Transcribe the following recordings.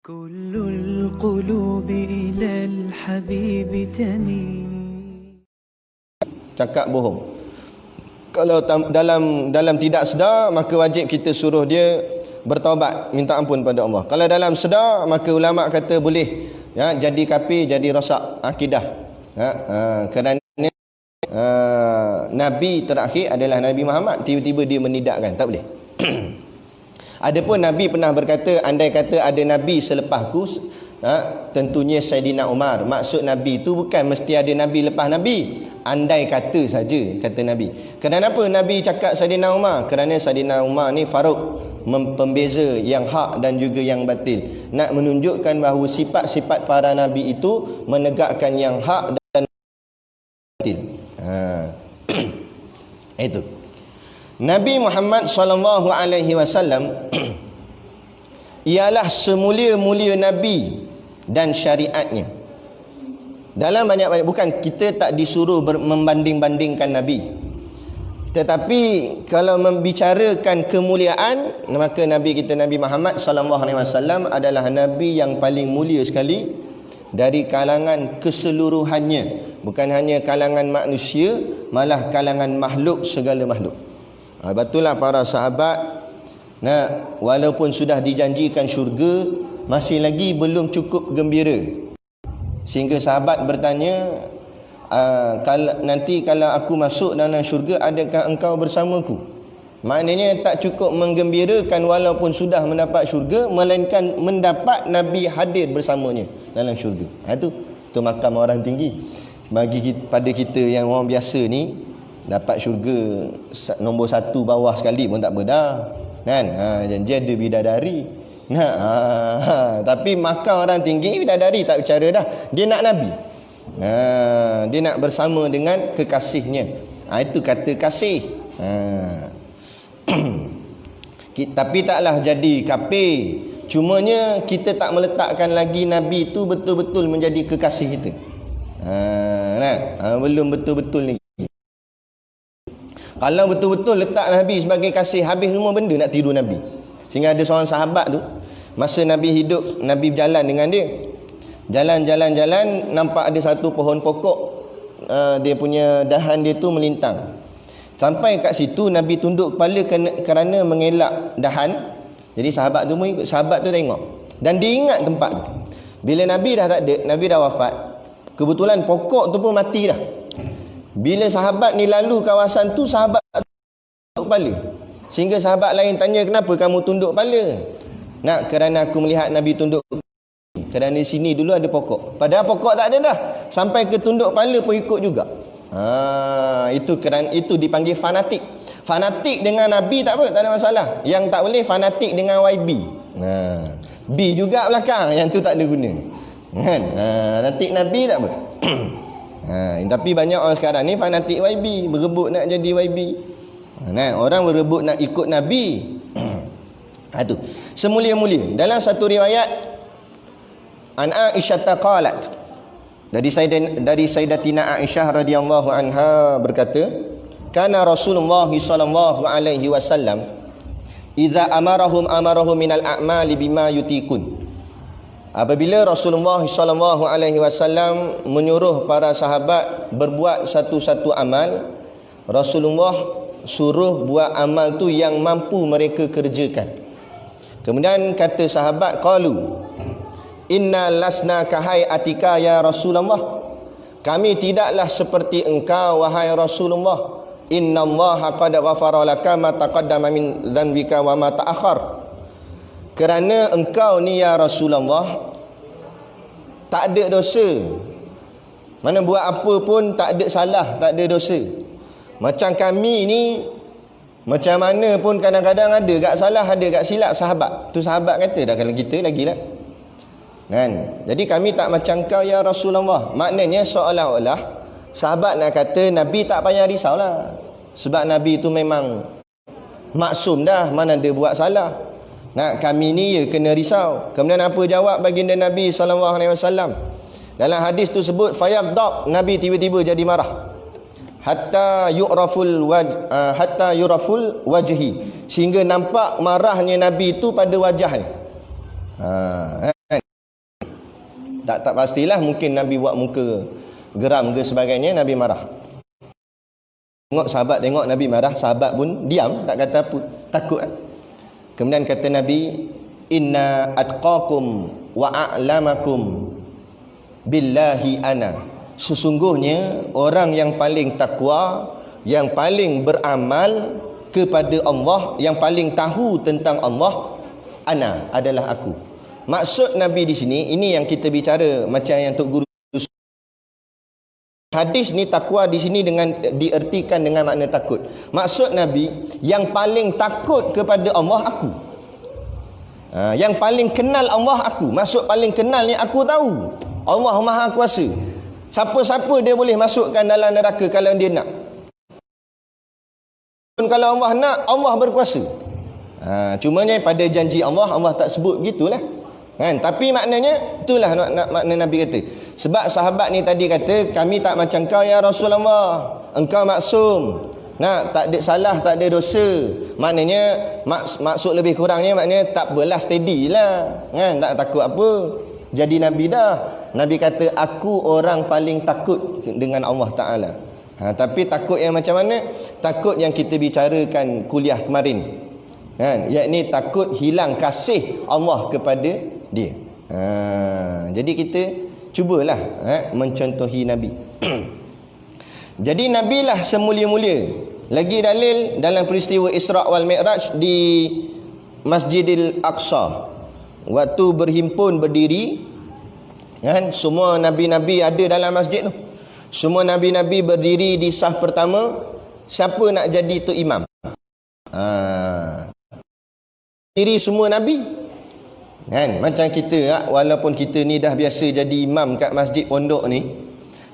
كل القلوب إلى الحبيب تميل. Cakap bohong. Kalau dalam tidak sedar, maka wajib kita suruh dia bertaubat, minta ampun pada Allah. Kalau dalam sedar, maka ulama kata boleh jadi kafir, jadi rosak akidah. Kerana Nabi terakhir adalah Nabi Muhammad, tiba-tiba dia menidakkan, tak boleh. Adapun Nabi pernah berkata, andai kata ada Nabi selepasku, tentunya Saidina Umar. Maksud Nabi itu bukan mesti ada Nabi lepas Nabi. Andai kata saja, kata Nabi. Kenapa Nabi cakap Saidina Umar? Kerana Saidina Umar ni Faruq, pembeza yang hak dan juga yang batil. Nak menunjukkan bahawa sifat-sifat para Nabi itu menegakkan yang hak dan batil. Itu. Nabi Muhammad sallallahu alaihi wasallam ialah semulia-mulia nabi dan syariatnya. Dalam banyak-banyak, bukan kita tak disuruh membanding-bandingkan nabi. Tetapi kalau membicarakan kemuliaan, maka nabi kita Nabi Muhammad sallallahu alaihi wasallam adalah nabi yang paling mulia sekali dari kalangan keseluruhannya. Bukan hanya kalangan manusia, malah kalangan makhluk, segala makhluk. Betullah para sahabat, walaupun sudah dijanjikan syurga, masih lagi belum cukup gembira. Sehingga sahabat bertanya, nanti kalau aku masuk dalam syurga, adakah engkau bersamaku? Maknanya tak cukup menggembirakan walaupun sudah mendapat syurga, melainkan mendapat Nabi hadir bersamanya dalam syurga. Itu makam orang tinggi. Pada kita yang orang biasa ni, dapat syurga nombor 1 bawah sekali pun tak apa dah, kan? Janji ada bidadari. Tapi makam orang tinggi, bidadari tak bicara dah. Dia nak Nabi. Dia nak bersama dengan kekasihnya. Itu kata kasih. Tapi taklah jadi kafir. Cumanya kita tak meletakkan lagi Nabi itu betul-betul menjadi kekasih kita. Belum betul-betul ni. Kalau betul-betul letak Nabi sebagai kasih, habis semua benda nak tiru Nabi. Sehingga ada seorang sahabat tu, masa Nabi hidup, Nabi berjalan dengan dia. Jalan, nampak ada satu pohon pokok, dia punya dahan dia tu melintang. Sampai kat situ Nabi tunduk kepala kerana mengelak dahan. Jadi sahabat tu pun ikut, sahabat tu tengok. Dan dia ingat tempat tu. Bila Nabi dah tak ada, Nabi dah wafat, kebetulan pokok tu pun mati dah. Bila sahabat ni lalu kawasan tu, sahabat tunduk kepala. Sehingga sahabat lain tanya, kenapa kamu tunduk kepala? Kerana aku melihat Nabi tunduk kepala. Kerana di sini dulu ada pokok. Padahal pokok tak ada dah. Sampai ke tunduk kepala pun ikut juga. Itu dipanggil fanatik. Fanatik dengan Nabi tak apa, tak ada masalah. Yang tak boleh fanatik dengan YB. B juga belakang, yang tu tak ada guna. Fanatik Nabi tak apa. Tapi banyak orang sekarang ni fanatik YB, berebut nak jadi YB. Orang berebut nak ikut Nabi. Itu semulia-mulia. Dalam satu riwayat, an Aisyah qalat, dari Sayyidatina Aisyah radhiyallahu anha berkata, kana Rasulullah sallallahu alaihi wasallam idza amarahum minal a'mali bima yutikun. Apabila Rasulullah sallallahu alaihi wasallam menyuruh para sahabat berbuat satu-satu amal, Rasulullah suruh buat amal tu yang mampu mereka kerjakan. Kemudian kata sahabat, qalu inna lasna kahaiatika ya Rasulullah. Kami tidaklah seperti engkau wahai Rasulullah. Innallaha qad ghafara laka ma taqaddama min dhanbika wa ma ta'akhkhar. Kerana engkau ni ya Rasulullah tak ada dosa. Mana buat apa pun tak ada salah, tak ada dosa. Macam kami ni, macam mana pun kadang-kadang ada gak salah, ada gak silap sahabat. Tu sahabat kata dah, kalau kita lagilah. Kan? Jadi kami tak macam kau ya Rasulullah. Maknanya seolah-olah sahabat nak kata Nabi tak payah risaulah. Sebab Nabi tu memang maksum dah, mana dia buat salah. Kami ni ya kena risau. Kemudian apa jawab baginda Nabi sallallahu alaihi wasallam? Dalam hadis tu sebut fayaghdab, Nabi tiba-tiba jadi marah. Hatta yuraful wajhi, sehingga nampak marahnya Nabi itu pada wajahnya. Tak pastilah, mungkin Nabi buat muka geram ke sebagainya, Nabi marah. Tengok Nabi marah, sahabat pun diam, tak kata apa, takut. Kemudian kata Nabi, inna atqakum wa a'lamakum billahi ana. Sesungguhnya orang yang paling takwa, yang paling beramal kepada Allah, yang paling tahu tentang Allah, ana, adalah aku. Maksud Nabi di sini, ini yang kita bicara macam yang Tok Guru. Hadis ni takwa di sini dengan diertikan dengan makna takut. Maksud Nabi, yang paling takut kepada Allah aku. Yang paling kenal Allah aku. Maksud paling kenal ni aku tahu Allah Maha Kuasa. Siapa-siapa dia boleh masukkan dalam neraka kalau dia nak. Kalau Allah nak, Allah berkuasa. Cumanya pada janji Allah, Allah tak sebut gitulah. Kan? Tapi maknanya itulah makna Nabi kata. Sebab sahabat ni tadi kata, kami tak macam kau ya Rasulullah, engkau maksum, tak ada salah, tak ada dosa. Maknanya maksud lebih kurangnya, maknanya tak belah, steady lah, kan? Tak takut apa, jadi Nabi dah. Nabi kata, aku orang paling takut dengan Allah Ta'ala. Tapi takut yang macam mana? Takut yang kita bicarakan kuliah kemarin, kan? Yakni takut hilang kasih Allah kepada dia. Jadi kita cubalah mencontohi Nabi. Jadi Nabi lah semulia-mulia. Lagi dalil dalam peristiwa Isra' wal Mi'raj di Masjidil Aqsa. Waktu berhimpun berdiri, kan, semua Nabi-Nabi ada dalam masjid tu. Semua Nabi-Nabi berdiri di saf pertama. Siapa nak jadi tu imam? Diri semua Nabi, kan? Macam kita, walaupun kita ni dah biasa jadi imam kat masjid pondok ni,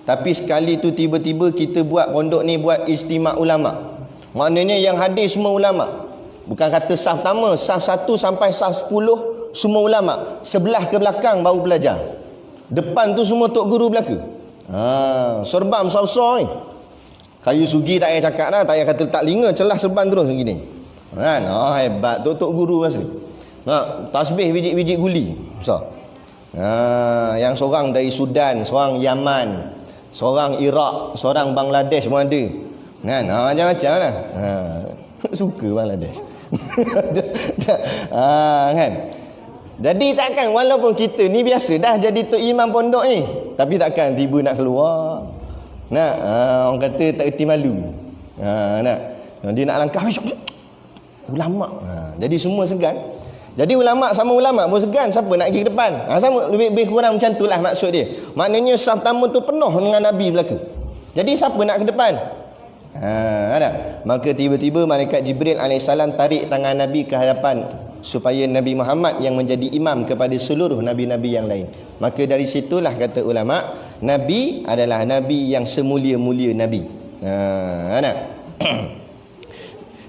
tapi sekali tu tiba-tiba kita buat pondok ni buat ijtima' ulama'. Maknanya yang hadir semua ulama'. Bukan kata saf pertama, saf 1 sampai saf 10 semua ulama'. Sebelah ke belakang baru pelajar. Depan tu semua tok guru belaka. Serban besar-besar ni. Kayu sugi tak payah cakap dah, tak payah kata letak linga, celah serban terus begini. Kan? Hebat tok guru rasa. Tasbih biji-biji guli besar. Yang seorang dari Sudan, seorang Yaman, seorang Iraq, seorang Bangladesh pun ada. Kan? Macam-macam lah. Suka Bangladesh. Kan? Jadi takkan, walaupun kita ni biasa dah jadi tok imam pondok ni, tapi takkan tiba nak keluar. Orang kata tak erti malu. Dia nak langkah ulama'. Jadi semua segan. Jadi ulama' sama ulama' pun segan, siapa nak pergi ke depan. Sama lebih kurang macam itulah maksud dia. Maknanya saf tamu tu penuh dengan Nabi belaka. Jadi siapa nak ke depan? Maka tiba-tiba malaikat Jibril alaihissalam tarik tangan Nabi ke hadapan, supaya Nabi Muhammad yang menjadi imam kepada seluruh Nabi-Nabi yang lain. Maka dari situlah kata ulama', Nabi adalah Nabi yang semulia-mulia Nabi.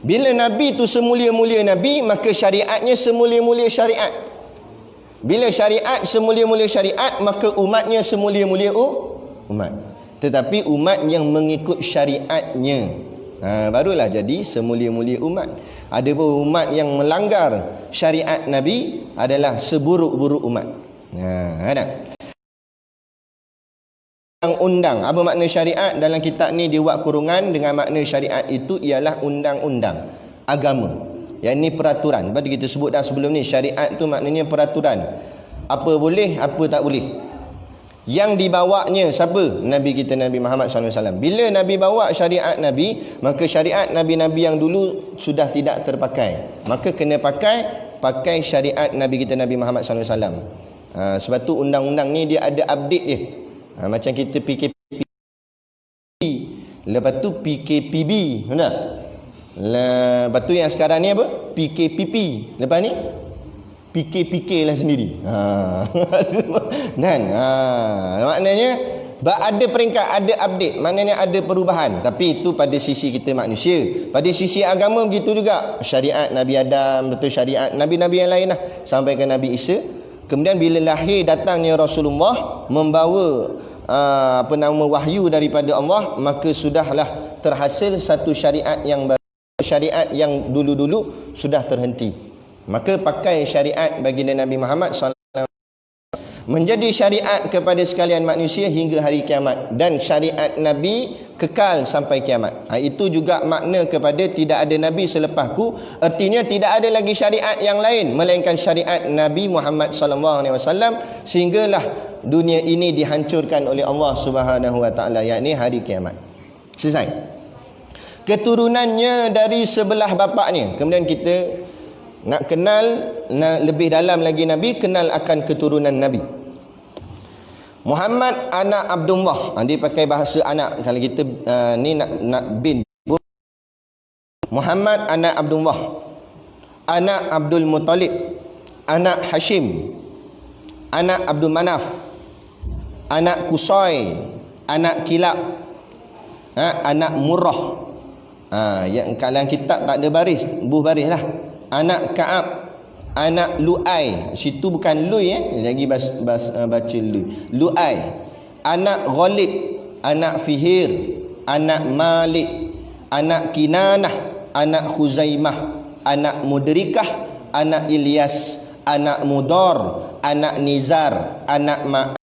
Bila Nabi tu semulia-mulia Nabi, maka syariatnya semulia-mulia syariat. Bila syariat semulia-mulia syariat, maka umatnya semulia-mulia umat. Tetapi umat yang mengikut syariatnya, barulah jadi semulia-mulia umat. Ada pun umat yang melanggar syariat Nabi adalah seburuk-buruk umat. Undang-undang, apa makna syariat? Dalam kitab ni dia buat kurungan dengan makna syariat itu ialah undang-undang agama. Yang ini peraturan. Lepas kita sebut dah sebelum ni, syariat tu maknanya peraturan. Apa boleh, apa tak boleh. Yang dibawanya siapa? Nabi kita Nabi Muhammad SAW. Bila Nabi bawa syariat Nabi, maka syariat Nabi-Nabi yang dulu sudah tidak terpakai. Maka kena pakai syariat Nabi kita Nabi Muhammad SAW. Sebab tu undang-undang ni dia ada update dia. Macam kita PKP, lepas tu PKPB, benar? Lepas tu yang sekarang ni apa? PKPP. Lepas ni PK lah sendiri. Kan? Maknanya ada peringkat, ada update, maknanya ada perubahan. Tapi itu pada sisi kita manusia. Pada sisi agama begitu juga. Syariat Nabi Adam, betul syariat Nabi-Nabi yang lain lah, sampai ke Nabi Isa. Kemudian bila lahir datangnya Rasulullah membawa wahyu daripada Allah, maka sudahlah terhasil satu syariat yang baru. Syariat yang dulu-dulu sudah terhenti. Maka pakai syariat baginda Nabi Muhammad SAW. menjadi syariat kepada sekalian manusia hingga hari kiamat, dan syariat Nabi kekal sampai kiamat. Itu juga makna kepada tidak ada Nabi selepasku, artinya tidak ada lagi syariat yang lain melainkan syariat Nabi Muhammad SAW, sehinggalah dunia ini dihancurkan oleh Allah Subhanahu Wa Taala, yakni hari kiamat. Selesai. Keturunannya dari sebelah bapaknya. Kemudian kita nak kenal lebih dalam lagi Nabi, kenal akan keturunan Nabi. Muhammad anak Abdullah. Dia pakai bahasa anak. Kalau kita ni nak bin. Muhammad anak Abdullah, anak Abdul Muttalib, anak Hashim, anak Abdul Manaf, anak Qusay, anak Kilab, anak Murrah. Yang kalau kitab tak ada baris, buh baris lah. Anak Ka'ab, anak Lu'ai. Situ bukan Lui lagi baca Lui. Lu'ai. Anak Ghalib, anak Fihir, anak Malik, anak Kinanah, anak Khuzaimah, anak Mudrikah, anak Ilyas, anak Mudar, anak Nizar, anak Ma'an.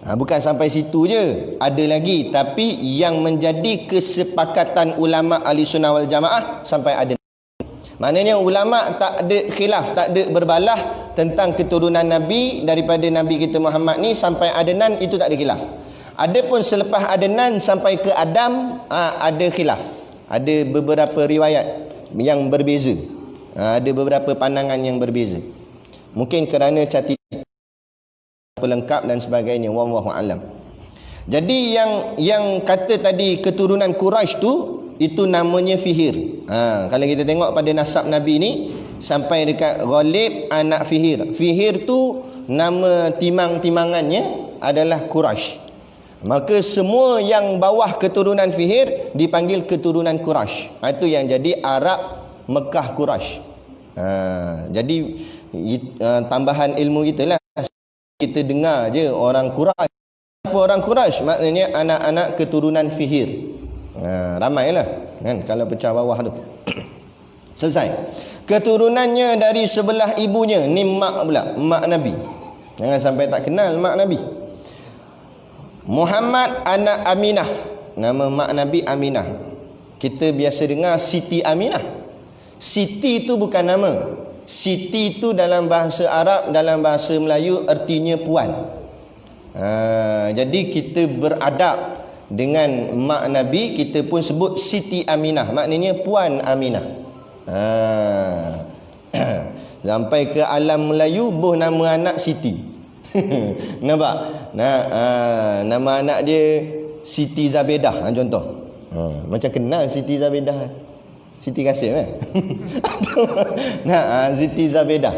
Bukan sampai situ je, ada lagi, tapi yang menjadi kesepakatan ulama ahli sunnah wal jamaah sampai ada. Maknanya ulama tak ada khilaf, tak ada berbalah tentang keturunan Nabi daripada Nabi kita Muhammad ni sampai Adnan, itu tak ada khilaf. Adapun selepas Adnan sampai ke Adam, ada khilaf. Ada beberapa riwayat yang berbeza. Ada beberapa pandangan yang berbeza. Mungkin kerana catatan pelengkap dan sebagainya, wallahu alam. Jadi yang kata tadi keturunan Quraisy tu, itu namanya Fihir. Kalau kita tengok pada nasab Nabi ni sampai dekat Ghalib anak Fihir. Fihir tu nama timang-timangannya adalah Quraisy. Maka semua yang bawah keturunan Fihir dipanggil keturunan Quraisy. Itu yang jadi Arab Mekah Quraisy. Jadi tambahan ilmu kita lah. Kita dengar je orang Quraisy. Apa orang Quraisy? Maknanya anak-anak keturunan Fihir. Ramailah kan kalau pecah bawah tu. Selesai. Keturunannya dari sebelah ibunya, ni mak pula, mak Nabi. Jangan sampai tak kenal mak Nabi. Muhammad anak Aminah. Nama mak Nabi Aminah. Kita biasa dengar Siti Aminah. Siti tu bukan nama. Siti tu dalam bahasa Arab, dalam bahasa Melayu artinya puan. Jadi kita beradab dengan mak Nabi, kita pun sebut Siti Aminah, maknanya puan Aminah. Sampai ke alam Melayu buh nama anak Siti. Nampak? Nama anak dia Siti Zabedah contoh. Macam kenal Siti Zabedah, Siti Kasim Siti Zabedah.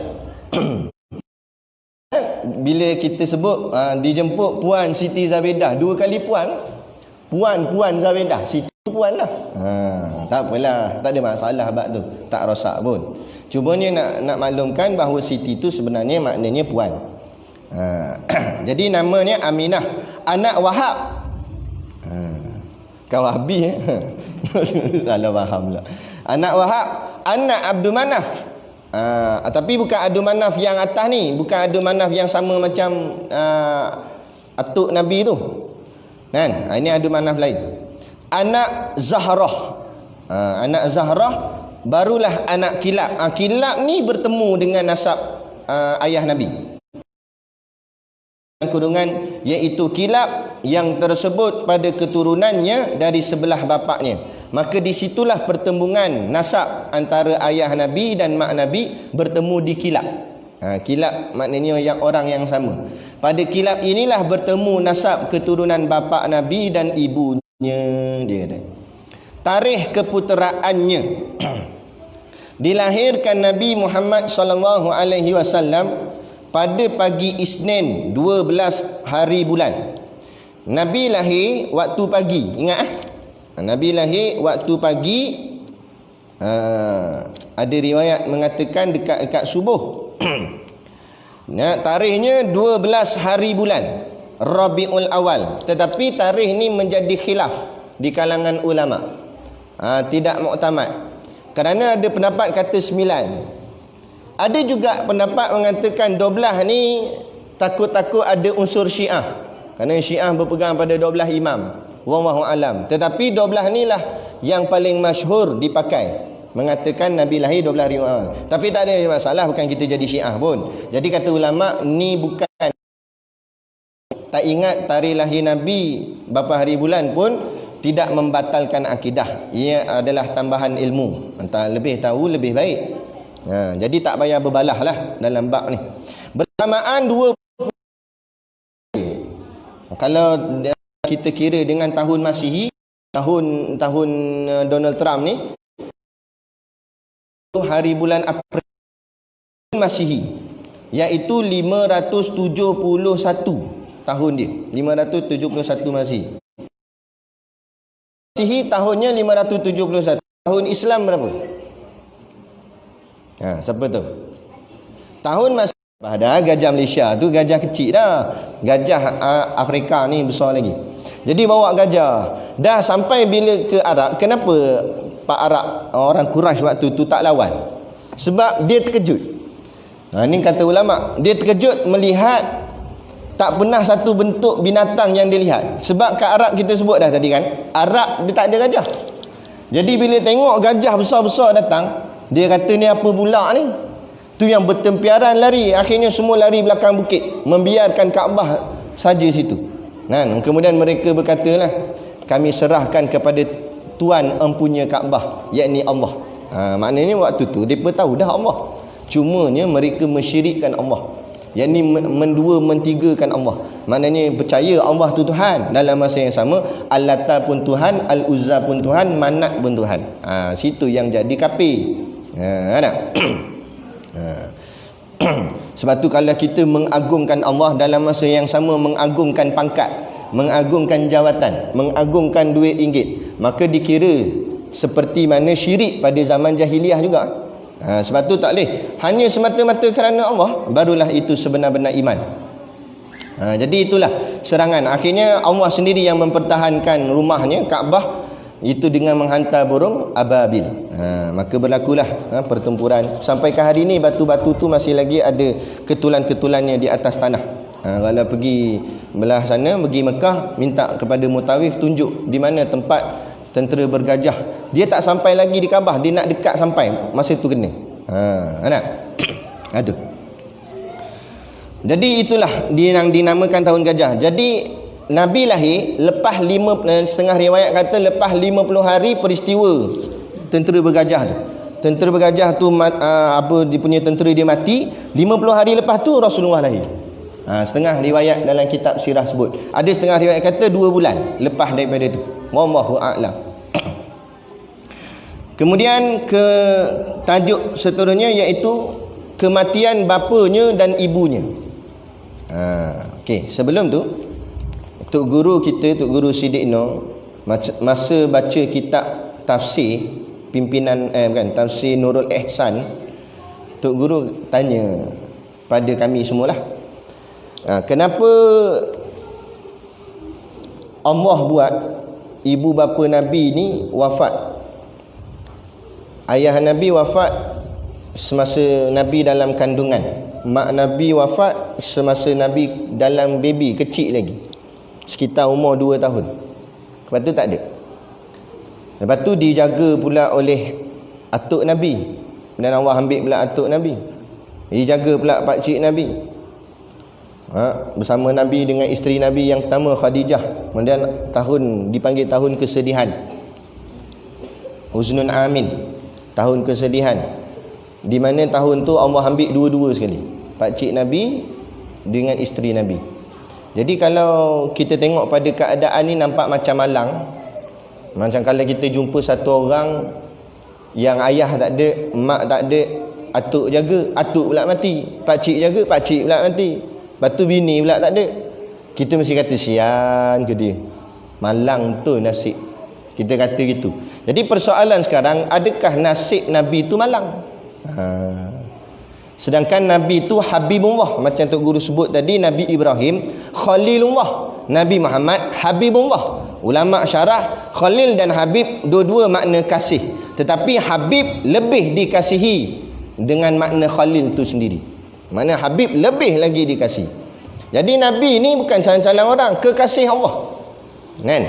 Bila kita sebut dijemput puan Siti Zabedah, dua kali puan Zabedah, Siti puan lah. Tak apalah, tak ada masalah bab tu, tak rosak pun. Cumanya nak maklumkan bahawa Siti tu sebenarnya maknanya puan. Jadi namanya Aminah anak Wahab. Kau Wahabi salah faham pula. Anak Wahab, anak Abdul Manaf. Tapi bukan Abdul Manaf yang atas ni, bukan Abdul Manaf yang sama macam atuk Nabi tu kan. Ini Abdul Manaf lain. Anak Zahrah. Anak Zahrah barulah anak Kilab. Kilab ni bertemu dengan nasab ayah Nabi. Kurungan iaitu Kilab yang tersebut pada keturunannya dari sebelah bapaknya. Maka disitulah pertembungan nasab antara ayah Nabi dan mak Nabi bertemu di Kilab. Kilab maknanya yang orang yang sama. Pada Kilab inilah bertemu nasab keturunan bapa Nabi dan ibunya. Dia kata tarikh keputeraannya. Dilahirkan Nabi Muhammad sallallahu alaihi wasallam pada pagi Isnin 12 hari bulan. Nabi lahir waktu pagi. Ingat Nabi lahir waktu pagi. Ada riwayat mengatakan dekat subuh. Tarikhnya 12 hari bulan Rabiul Awal. Tetapi tarikh ni menjadi khilaf di kalangan ulama. Tidak muktamad. Kerana ada pendapat kata 9. Ada juga pendapat mengatakan 12 ni takut-takut ada unsur Syiah. Kerana Syiah berpegang pada 12 imam. Wallahu alam. Tetapi 12 ni lah yang paling masyhur dipakai. Mengatakan Nabi lahir 12 hari awal. Tapi tak ada masalah, bukan kita jadi Syiah pun. Jadi kata ulama, ni bukan tak ingat tarikh lahir Nabi berapa hari bulan pun tidak membatalkan akidah. Ia adalah tambahan ilmu. Entah lebih tahu lebih baik. Jadi tak payah berbalah lah dalam bab ni. Bersamaan dua, kalau kita kira dengan tahun Masihi, tahun Donald Trump ni, hari bulan April Masihi, iaitu 571 tahun dia. 571 Masihi. Masihi tahunnya 571. Tahun Islam berapa? Siapa tu? Tahun Masihi. Padahal gajah Malaysia tu gajah kecil dah. Gajah Afrika ni besar lagi. Jadi bawa gajah. Dah sampai bila ke Arab, kenapa Pak Arab, orang Quraisy waktu tu tak lawan? Sebab dia terkejut. Ni kata ulama, dia terkejut melihat tak pernah satu bentuk binatang yang dia lihat. Sebab kat Arab kita sebut dah tadi kan, Arab dia tak ada gajah. Jadi bila tengok gajah besar-besar datang, dia kata ni apa pula ni? Tu yang bertempiaran lari. Akhirnya semua lari belakang bukit, membiarkan Kaabah saja situ. Kemudian mereka berkatalah, kami serahkan kepada Tuan empunya Kaabah, yakni Allah. Maknanya waktu tu mereka tahu dah Allah. Cumanya mereka mensyirikkan Allah, yakni mendua mentigakan Allah. Maknanya percaya Allah tu Tuhan, dalam masa yang sama Al-Lata pun Tuhan, Al-Uzza pun Tuhan, Manat pun Tuhan. Situ yang jadi kafir. Sebab tu kalau kita mengagungkan Allah, dalam masa yang sama mengagungkan pangkat, mengagungkan jawatan, mengagungkan duit ringgit, maka dikira seperti mana syirik pada zaman jahiliah juga. Sebab tu tak boleh hanya semata-mata kerana Allah, barulah itu sebenar-benar iman. Jadi itulah serangan. Akhirnya Allah sendiri yang mempertahankan rumahnya Kaabah itu dengan menghantar burung ababil. Maka berlakulah pertempuran. Sampai ke hari ini batu-batu tu masih lagi ada ketulan-ketulannya di atas tanah. Kalau pergi belah sana, pergi Mekah, minta kepada Mutawif tunjuk di mana tempat tentera bergajah. Dia tak sampai lagi di Kaabah, dia nak dekat sampai, masa tu kena. Aduh. Jadi itulah dia yang dinamakan tahun gajah. Jadi Nabi lahir lepas setengah riwayat kata lepas 50 hari peristiwa tentera bergajah tu. Tentera bergajah tu dia punya tentera dia mati, 50 hari lepas tu Rasulullah lahir. Setengah riwayat dalam kitab sirah sebut. Ada setengah riwayat kata 2 bulan lepas daripada tu. Wallahu a'lam. Kemudian ke tajuk seterusnya iaitu kematian bapanya dan ibunya. Okey, sebelum tu Tok Guru kita, Tok Guru Siddiq Nur, masa baca kitab tafsir pimpinan tafsir Nurul Ihsan, Tok Guru tanya pada kami semualah, kenapa Allah buat ibu bapa Nabi ni wafat? Ayah Nabi wafat semasa Nabi dalam kandungan, mak Nabi wafat semasa Nabi dalam baby kecil lagi, sekitar umur 2 tahun. Lepas tu tak ada. Lepas tu dijaga pula oleh atuk Nabi, dan Allah ambil pula atuk Nabi, dijaga pula pakcik Nabi, bersama Nabi dengan isteri Nabi yang pertama Khadijah. Kemudian tahun dipanggil tahun kesedihan, Huznun Amin, tahun kesedihan, di mana tahun tu Allah ambil dua-dua sekali, pakcik Nabi dengan isteri Nabi. Jadi kalau kita tengok pada keadaan ni nampak macam malang. Macam kalau kita jumpa satu orang yang ayah tak ada, mak tak ada, atuk jaga, atuk pula mati, pakcik jaga, pakcik pula mati, lepas tu bini pula tak ada. Kita mesti kata sian ke dia, malang tu nasib. Kita kata gitu. Jadi persoalan sekarang, adakah nasib Nabi tu malang? Sedangkan Nabi tu Habibullah. Macam Tok Guru sebut tadi, Nabi Ibrahim Khalilullah, Nabi Muhammad Habibullah. Ulama syarah, Khalil dan Habib dua-dua makna kasih, tetapi Habib lebih dikasihi dengan makna khalil tu sendiri. Makna habib lebih lagi dikasih. Jadi Nabi ni bukan calon-calon orang, kekasih Allah. Kan?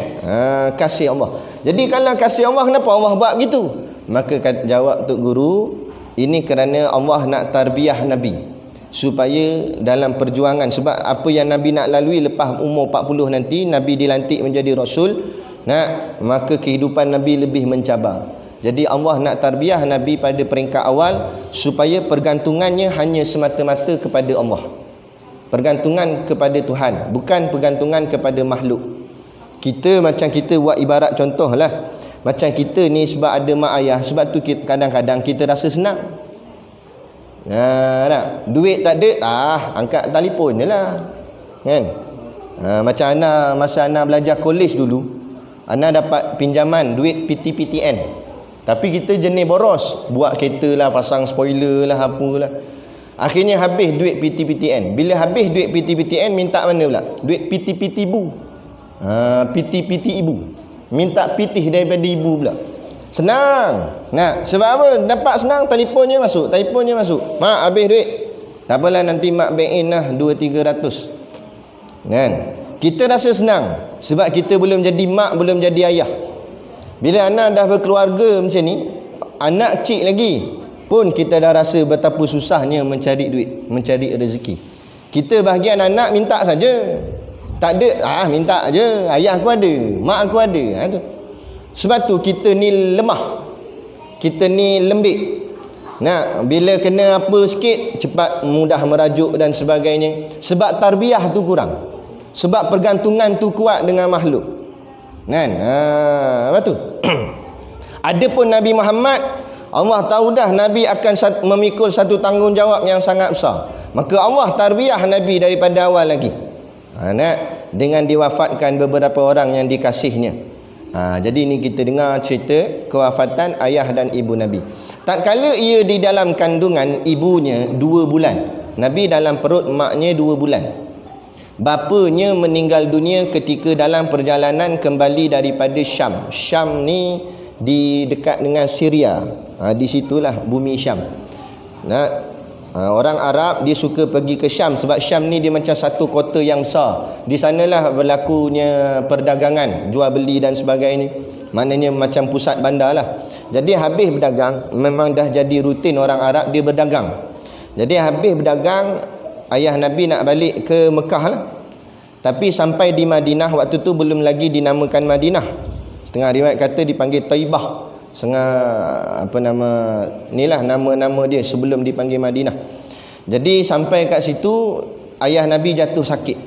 Kasih Allah. Jadi kalau kasih Allah, kenapa Allah buat begitu? Maka jawab Tok Guru, ini kerana Allah nak tarbiyah Nabi supaya dalam perjuangan, sebab apa yang Nabi nak lalui lepas umur 40 nanti, Nabi dilantik menjadi Rasul, maka kehidupan Nabi lebih mencabar. Jadi Allah nak tarbiyah Nabi pada peringkat awal supaya pergantungannya hanya semata-mata kepada Allah, pergantungan kepada Tuhan, bukan pergantungan kepada makhluk. Kita macam kita buat ibarat contoh lah, macam kita ni sebab ada mak ayah, sebab tu kadang-kadang kita rasa senang. Duit tak ada, angkat telefon je lah, kan? Macam Ana, masa Ana belajar kolej dulu, Ana dapat pinjaman duit PTPTN, tapi kita jenis boros, buat kereta lah, pasang spoiler lah, apalah. Akhirnya habis duit PTPTN. Bila habis duit PTPTN, minta mana pula? Duit PT ibu. PT ibu, minta pitih daripada ibu pula. Senang. Sebab apa? Dapat senang, telefonnya masuk. Mak habis duit, tak apalah, nanti mak bank in lah 200-300. Kan? Kita rasa senang sebab kita belum jadi mak, belum jadi ayah. Bila anak dah berkeluarga macam ni, anak kecil lagi pun kita dah rasa betapa susahnya mencari duit, mencari rezeki. Kita bahagian anak minta saja. Tak ada, minta je. Ayah aku ada, mak aku ada. Sebab tu kita ni lemah, kita ni lembik. Bila kena apa sikit, cepat mudah merajuk dan sebagainya. Sebab tarbiyah tu kurang, sebab pergantungan tu kuat dengan makhluk. Kan? Apa tu? Adapun Nabi Muhammad, Allah tahu dah Nabi akan memikul satu tanggungjawab yang sangat besar. Maka Allah tarbiyah Nabi daripada awal lagi. Dengan diwafatkan beberapa orang yang dikasihnya. Jadi ni kita dengar cerita kewafatan ayah dan ibu Nabi. Tak kala ia di dalam kandungan ibunya 2 bulan, Nabi dalam perut maknya 2 bulan. Bapanya meninggal dunia ketika dalam perjalanan kembali daripada Syam. Syam ni di dekat dengan Syria. Di situlah bumi Syam. Orang Arab dia suka pergi ke Syam sebab Syam ni dia macam satu kota yang besar. Di sanalah berlakunya perdagangan, jual beli dan sebagainya. Maknanya macam pusat bandar lah. Jadi habis berdagang, memang dah jadi rutin orang Arab dia berdagang. Jadi habis berdagang, ayah Nabi nak balik ke Mekah lah. Tapi sampai di Madinah, waktu tu belum lagi dinamakan Madinah. Setengah riwayat kata dipanggil Taibah. Apa nama inilah nama-nama dia sebelum dipanggil Madinah. Jadi sampai kat situ ayah Nabi jatuh sakit.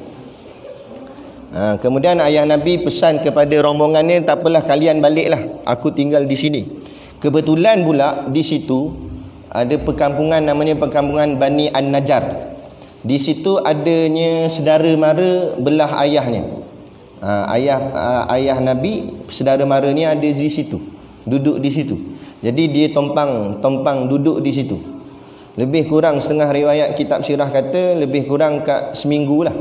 Kemudian ayah Nabi pesan kepada rombongannya, tak apalah kalian baliklah, aku tinggal di sini. Kebetulan pula di situ ada perkampungan namanya perkampungan Bani An-Najjar. Di situ adanya saudara mara belah ayahnya. Ayah Nabi, saudara mara ni ada di situ, duduk di situ. Jadi dia tompang duduk di situ. Lebih kurang setengah riwayat kitab sirah kata lebih kurang kat seminggu lah.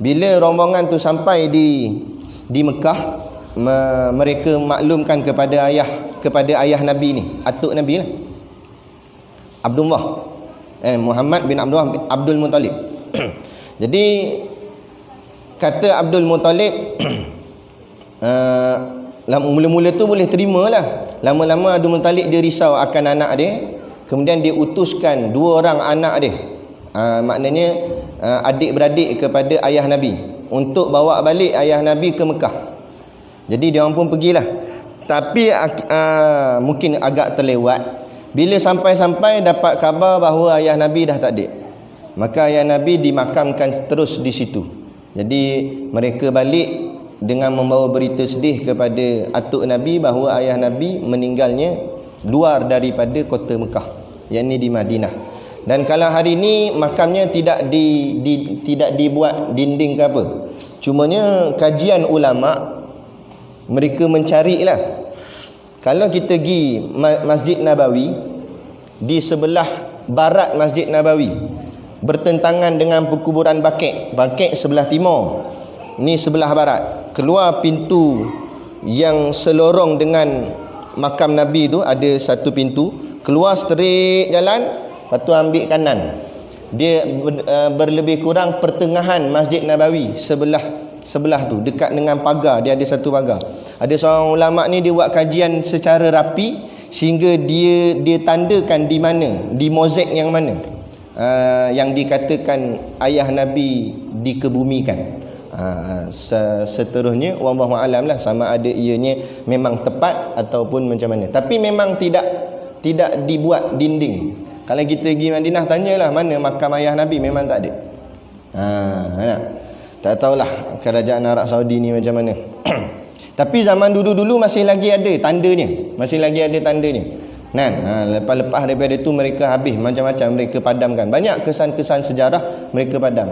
Bila rombongan tu sampai di Mekah, mereka maklumkan kepada ayah Nabi ni, atuk Nabi lah, Abdullah Muhammad bin Abdul Muttalib. Jadi kata Abdul Muttalib, mula-mula tu boleh terima lah. Lama-lama Abdul Muttalib dia risau akan anak dia. Kemudian dia utuskan 2 orang anak dia, maknanya adik-beradik kepada ayah Nabi, untuk bawa balik ayah Nabi ke Mekah. Jadi dia orang pun pergilah. Tapi mungkin agak terlewat. Bila sampai dapat khabar bahawa ayah Nabi dah tak ada, maka ayah Nabi dimakamkan terus di situ. Jadi mereka balik dengan membawa berita sedih kepada atuk Nabi bahawa ayah Nabi meninggalnya luar daripada kota Mekah, yakni di Madinah. Dan kalau hari ini makamnya tidak dibuat dinding ke apa, cumanya kajian ulama mereka mencarilah. Kalau kita pergi Masjid Nabawi, di sebelah barat Masjid Nabawi bertentangan dengan perkuburan Baqi' sebelah timur, ni sebelah barat. Keluar pintu yang selorong dengan makam Nabi tu, ada satu pintu. keluar straight jalan, lepas tu ambil kanan. Dia berlebih kurang pertengahan Masjid Nabawi, sebelah tu dekat dengan pagar. Dia ada satu pagar. Ada seorang ulama ni dia buat kajian secara rapi sehingga dia tandakan di mana, di mozaik yang mana yang dikatakan ayah Nabi dikebumikan. Seterusnya wallahu alam lah, sama ada ianya memang tepat ataupun macam mana. Tapi memang tidak dibuat dinding. Kalau kita pergi Madinah, tanyalah mana makam ayah Nabi, memang tak ada. Tak tahulah kerajaan Arab Saudi ni macam mana. Tapi zaman dulu-dulu masih lagi ada tandanya. Lepas-lepas daripada itu mereka habis macam-macam, mereka padamkan. Banyak kesan-kesan sejarah mereka padam.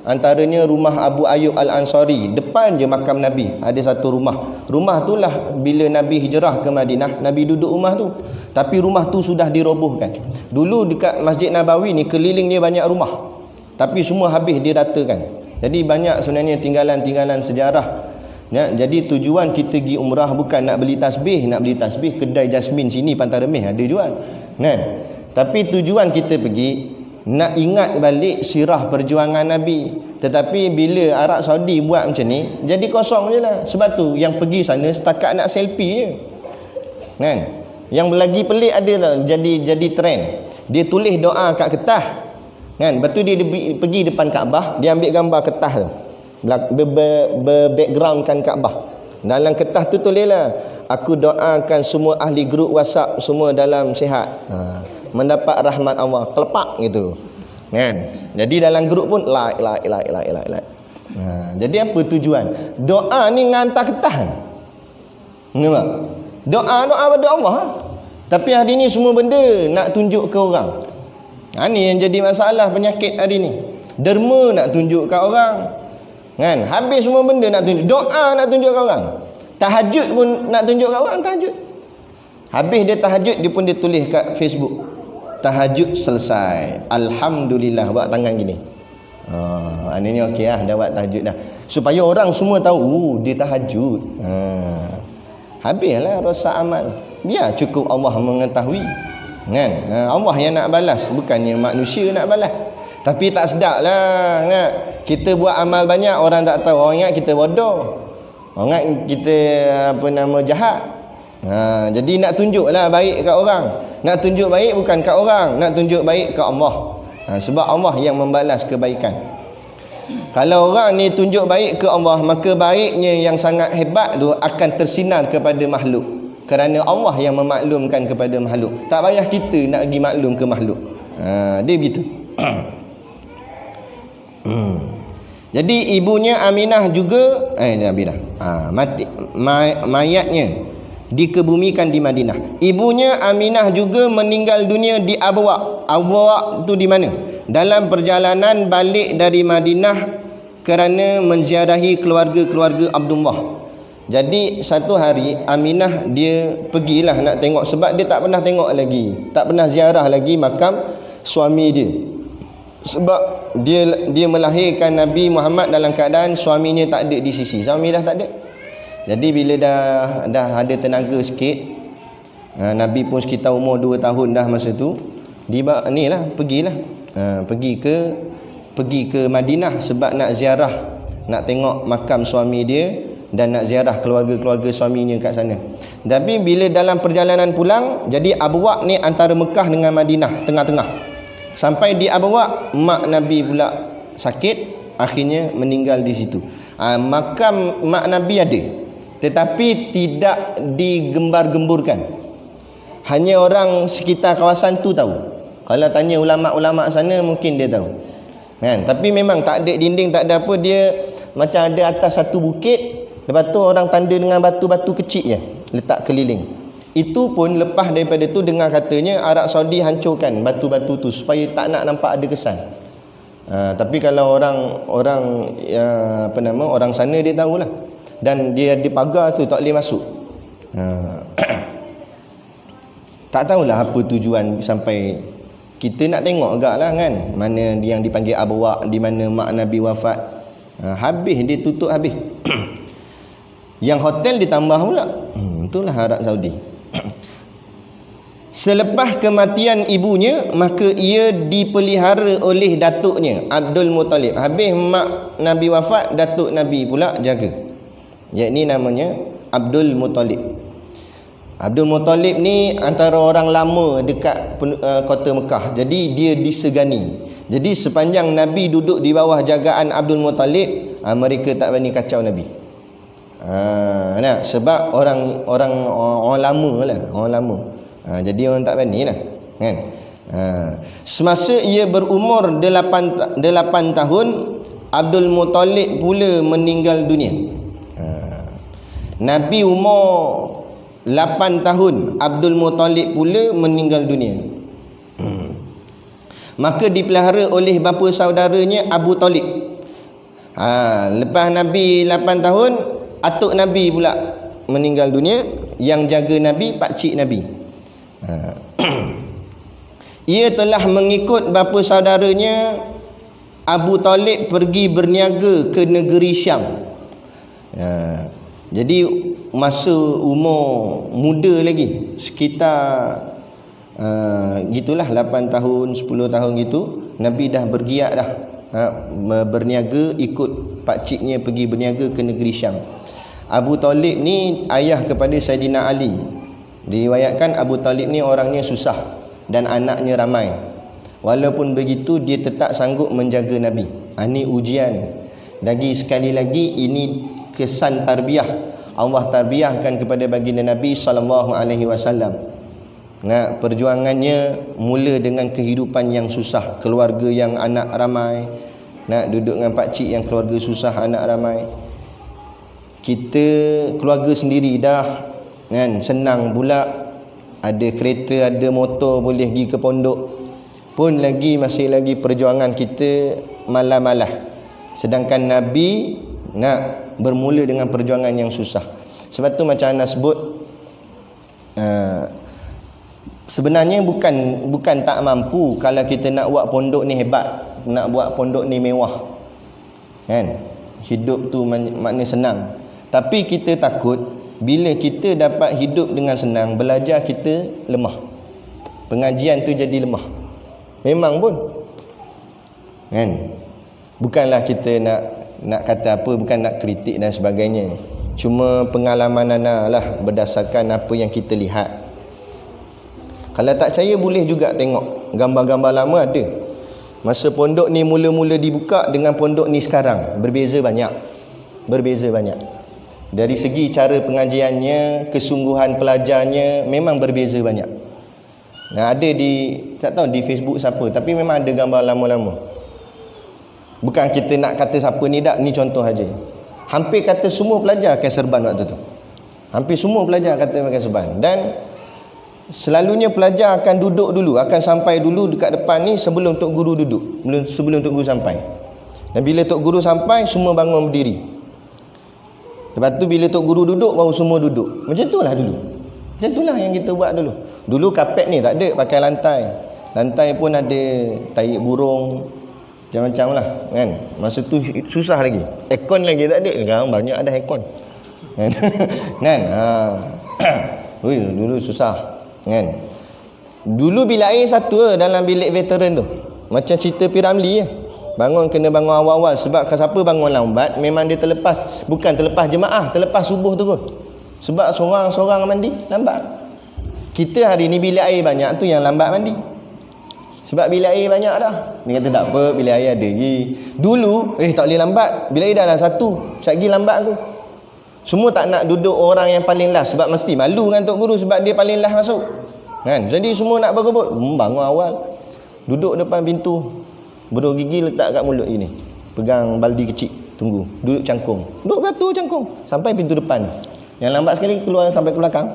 Antaranya rumah Abu Ayyub Al-Ansari, depan je makam Nabi ada satu rumah. Rumah itulah bila Nabi hijrah ke Madinah, Nabi duduk rumah tu. Tapi rumah tu sudah dirobohkan. Dulu dekat Masjid Nabawi ni kelilingnya banyak rumah, tapi semua habis diratakan. Jadi banyak sebenarnya tinggalan-tinggalan sejarah. Ya, jadi tujuan kita pergi umrah bukan nak beli tasbih. Nak beli tasbih kedai Jasmine sini Pantai Remeh ada jual, kan? Tapi tujuan kita pergi nak ingat balik sirah perjuangan Nabi. Tetapi bila Arab Saudi buat macam ni, jadi kosong je lah. Sebab tu yang pergi sana setakat nak selfie je, kan? Yang lagi pelik ada lah, jadi trend. Dia tulis doa kat kertas, kan? Lepas tu dia pergi depan Kaabah, dia ambil gambar kertas tu, backgroundkan Kaabah. Dalam kertas tu tulislah, aku doakan semua ahli grup WhatsApp semua dalam sihat, mendapat rahmat Allah, kelepak gitu, kan? Jadi dalam grup pun like. Jadi apa tujuan doa ni? Ngantar kertas, nampak? Doa pada Allah. Tapi hari ni semua benda nak tunjuk ke orang. Ni yang jadi masalah, penyakit hari ni. Derma nak tunjuk ke orang, kan? Habis semua benda nak tunjuk. Doa nak tunjuk ke orang. Tahajud pun nak tunjuk ke orang. Tahajud, habis dia tahajud, dia pun dia tulis kat Facebook, tahajud selesai, alhamdulillah, buat tangan gini. Ini okey lah, dah buat tahajud dah, supaya orang semua tahu dia tahajud. Habislah rosak amal. Biar cukup Allah mengetahui, kan? Allah yang nak balas, bukannya manusia nak balas. Tapi tak sedap lah, kan? Kita buat amal banyak, orang tak tahu. Orang ingat kita bodoh, orang ingat kita jahat. Jadi nak tunjuklah baik kat orang. Nak tunjuk baik bukan kat orang, nak tunjuk baik kat Allah. Sebab Allah yang membalas kebaikan. Kalau orang ni tunjuk baik ke Allah, maka baiknya yang sangat hebat tu akan tersinar kepada makhluk. Kerana Allah yang memaklumkan kepada makhluk. Tak payah kita nak pergi maklum ke makhluk. Dia begitu. Jadi ibunya Aminah juga mati, mayatnya dikebumikan di Madinah. Ibunya Aminah juga meninggal dunia di Abwa. Abwa tu di mana? Dalam perjalanan balik dari Madinah kerana menziarahi keluarga-keluarga Abdullah. Jadi satu hari Aminah dia pergilah nak tengok, sebab dia tak pernah tengok lagi, tak pernah ziarah lagi makam suami dia. Sebab dia melahirkan Nabi Muhammad dalam keadaan suaminya tak ada di sisi. Suami dah tak ada. Jadi bila dah ada tenaga sikit, Nabi pun sekitar umur 2 tahun dah masa tu, pergi ke Madinah sebab nak ziarah, nak tengok makam suami dia dan nak ziarah keluarga-keluarga suaminya kat sana. Tapi bila dalam perjalanan pulang, jadi Abwa ni antara Mekah dengan Madinah, tengah-tengah. Sampai di Abwa, mak Nabi pula sakit, akhirnya meninggal di situ. Makam mak Nabi ada, tetapi tidak digembar-gemburkan. Hanya orang sekitar kawasan tu tahu. Kalau tanya ulama-ulama sana mungkin dia tahu, kan? Tapi memang tak ada dinding, tak ada apa. Dia macam ada atas satu bukit, lepas tu orang tanda dengan batu-batu kecil je letak keliling. Itu pun lepas daripada tu dengar katanya Arab Saudi hancurkan batu-batu tu supaya tak nak nampak ada kesan. Tapi kalau orang sana dia tahulah. Dan dia di pagar tu tak boleh masuk. Tak tahulah apa tujuan sampai kita nak tengok agak lah, kan? Mana yang dipanggil Abwa, di mana mak Nabi wafat. Habis dia tutup habis. Yang hotel ditambah pula. Itulah Arab Saudi. Selepas kematian ibunya, maka ia dipelihara oleh datuknya Abdul Muttalib. Habis mak Nabi wafat, datuk Nabi pula jaga. Yakni namanya Abdul Muttalib. Abdul Muttalib ni antara orang lama dekat kota Mekah. Jadi dia disegani. Jadi sepanjang Nabi duduk di bawah jagaan Abdul Muttalib, mereka tak berani kacau Nabi. Nah, sebab orang lama lah, orang lama. Jadi orang tak berani lah, kan? Semasa ia berumur 8 tahun, Abdul Muttalib pula meninggal dunia. Nabi umur 8 tahun, Abdul Muttalib pula meninggal dunia. Maka dipelihara oleh bapa saudaranya Abu Talib. Lepas Nabi 8 tahun, atuk Nabi pula meninggal dunia. Yang jaga Nabi pakcik Nabi. Ia telah mengikut bapa saudaranya Abu Talib pergi berniaga ke negeri Syam. Jadi masa umur muda lagi, sekitar gitulah 8 tahun 10 tahun gitu, Nabi dah bergiat dah berniaga, ikut pakciknya pergi berniaga ke negeri Syam. Abu Talib ni ayah kepada Saidina Ali. Diriwayatkan Abu Talib ni orangnya susah dan anaknya ramai. Walaupun begitu dia tetap sanggup menjaga Nabi. Ini ujian. Lagi sekali lagi, ini kesan tarbiyah. Allah tarbiyahkan kepada baginda Nabi SAW. Nah, perjuangannya mula dengan kehidupan yang susah, keluarga yang anak ramai. Nak duduk dengan pakcik yang keluarga susah, anak ramai. Kita keluarga sendiri dah kan, senang pula, ada kereta, ada motor, boleh pergi ke pondok, pun masih lagi perjuangan kita malah-malah. Sedangkan Nabi nak bermula dengan perjuangan yang susah. Sebab tu macam Anas sebut, sebenarnya bukan tak mampu. Kalau kita nak buat pondok ni hebat, nak buat pondok ni mewah, kan, hidup tu makna senang. Tapi kita takut bila kita dapat hidup dengan senang, belajar kita lemah, pengajian tu jadi lemah. Memang pun, kan, bukanlah kita nak kata apa, bukan nak kritik dan sebagainya. Cuma pengalaman ana lah, berdasarkan apa yang kita lihat. Kalau tak percaya boleh juga tengok gambar-gambar lama ada. Masa pondok ni mula-mula dibuka dengan pondok ni sekarang, berbeza banyak. Dari segi cara pengajiannya, kesungguhan pelajarnya memang berbeza banyak. Nah, ada tak tahu di Facebook siapa, tapi memang ada gambar lama-lama. Bukan kita nak kata siapa ni tak, ni contoh aja. Hampir kata semua pelajar pakai serban waktu tu. Hampir semua pelajar kata pakai serban. Dan selalunya pelajar akan duduk dulu, akan sampai dulu dekat depan ni sebelum tok guru duduk, sebelum tok guru sampai. Dan bila tok guru sampai, semua bangun berdiri. Lepas tu bila tok guru duduk, baru semua duduk. Macam itulah dulu. Macam itulah yang kita buat dulu. Dulu kapet ni tak ada, pakai lantai. Lantai pun ada taik burung, macam-macam lah, kan. Masa tu susah lagi. Aircon lagi tak ada. Sekarang banyak ada aircon, kan. Kan? Dulu susah, kan. Dulu bilik air satu dalam bilik veteran tu. Macam cerita Piramli ya. Bangun kena bangun awal-awal. Sebab siapa bangun lambat, memang dia terlepas. Bukan terlepas jemaah, terlepas subuh tu kot. Sebab seorang-seorang mandi lambat. Kita hari ni bilik air banyak tu yang lambat mandi. Sebab bilik air banyak dah. Dia kata tak apa, bilik air ada lagi. Dulu tak boleh lambat, bilik air dah lah satu, sekejap lagi lambat aku. Semua tak nak duduk orang yang paling last, sebab mesti malu kan tok guru, sebab dia paling last masuk, kan. Jadi semua nak berebut, bangun awal, duduk depan pintu, beruk gigi letak kat mulut gini, pegang baldi kecil, tunggu, duduk cangkung, duduk batu cangkung sampai pintu depan. Yang lambat sekali keluar sampai ke belakang.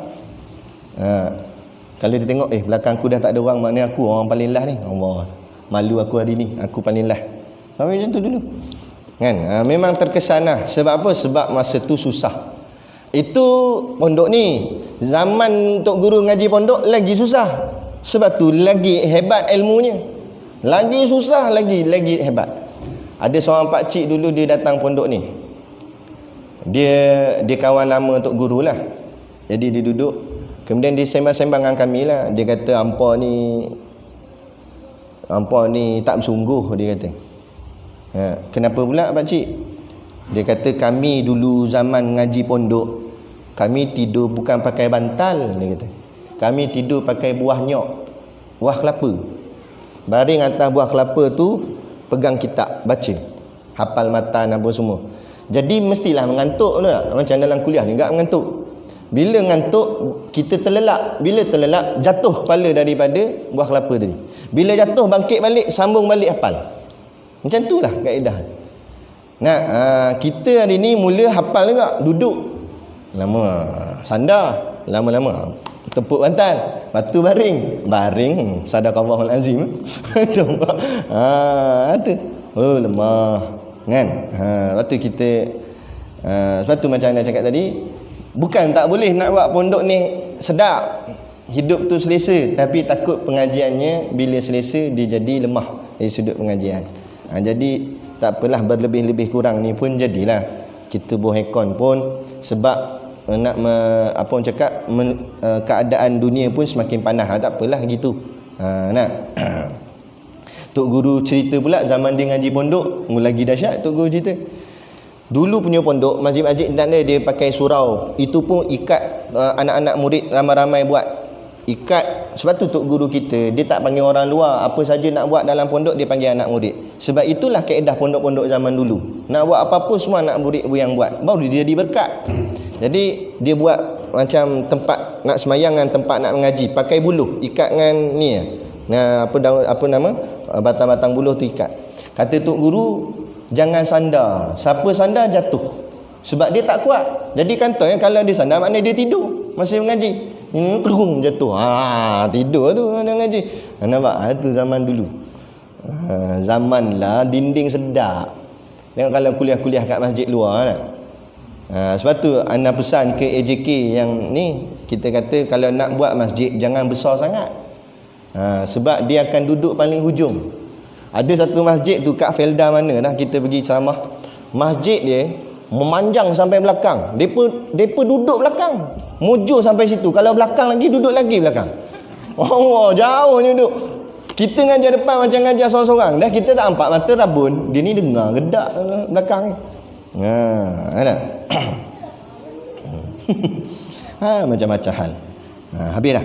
Kalau dia tengok belakang aku dah tak ada orang, maknanya aku orang paling last ni. Allah, malu aku hari ni, aku paling last. Sampai macam tu dulu, kan. Memang terkesan lah. Sebab apa? Sebab masa tu susah. Itu pondok ni, zaman tok guru ngaji pondok lagi susah. Sebab tu lagi hebat ilmunya, lagi susah, lagi hebat. Ada seorang pakcik dulu, dia datang pondok ni. Dia kawan lama tok guru lah. Jadi dia duduk, Kemudian dia sembang-sembang dengan kami lah. Dia kata hampa ni tak bersungguh, dia kata. Kenapa pula pakcik? Dia kata kami dulu zaman ngaji pondok, kami tidur bukan pakai bantal, dia kata. Kami tidur pakai buah nyok, buah kelapa. Baring atas buah kelapa tu, pegang kitab, baca. Hafal matan apa semua. Jadi mestilah mengantuk tak? Macam dalam kuliah ni enggak mengantuk. Bila ngantuk, kita terlelap. Bila terlelap, jatuh kepala daripada buah kelapa tadi. Bila jatuh, bangkit balik, sambung balik hafal. Macam itulah kaedah. Nah, kita hari ni mula hafal juga, duduk. Lama sandar, lama-lama tepuk bantal, lepas tu baring, sadaqallahul azim. Tu. Oh, lemah. Kan? Lepas tu kita sebab tu macam anda cakap tadi, bukan tak boleh nak buat pondok ni sedap, hidup tu selesa, tapi takut pengajiannya bila selesa dia jadi lemah dari sudut pengajian. Jadi tak apalah, berlebih-lebih kurang ni pun jadilah kita bohekon pun, sebab nak apa orang cakap, keadaan dunia pun semakin panas. Tak apalah gitu. Nak Tok Guru cerita pula zaman dia ngaji pondok, lagi dahsyat Tok Guru cerita. Dulu punya pondok, masjid-masjid tak ada, dia pakai surau. Itu pun ikat anak-anak murid ramai-ramai buat. Ikat. Sebab tu Tok Guru kita, dia tak panggil orang luar. Apa saja nak buat dalam pondok, dia panggil anak murid. Sebab itulah kaedah pondok-pondok zaman dulu. Nak buat apa-apa semua anak murid yang buat. Baru dia jadi berkat. Jadi dia buat macam tempat nak semayang dengan tempat nak mengaji. Pakai buluh, ikat dengan ni. Apa nama? Batang-batang buluh tu ikat. Kata Tok Guru, jangan sandar. Siapa sandar jatuh. Sebab dia tak kuat. Jadi kantoi kalau dia sandar, maknanya dia tidur masa mengaji. Terung jatuh. Tidur tu mana mengaji. Nampak? Itu zaman dulu. Zaman lah dinding sedap. Tengok kalau kuliah-kuliah kat masjid luar lah. Sebab tu anda pesan ke AJK yang ni, kita kata kalau nak buat masjid jangan besar sangat. Sebab dia akan duduk paling hujung. Ada satu masjid tu kat Felda mana dah kita pergi ceramah. Masjid dia memanjang sampai belakang. Depa duduk belakang. Mujur sampai situ. Kalau belakang lagi, duduk lagi belakang. Oh, jauh ni duduk. Kita ngajar depan macam ngajar seorang-seorang. Dah kita tak nampak mata rabun. Dia ni dengar gedak belakang ni. Ada. Macam-macam hal. Habis dah.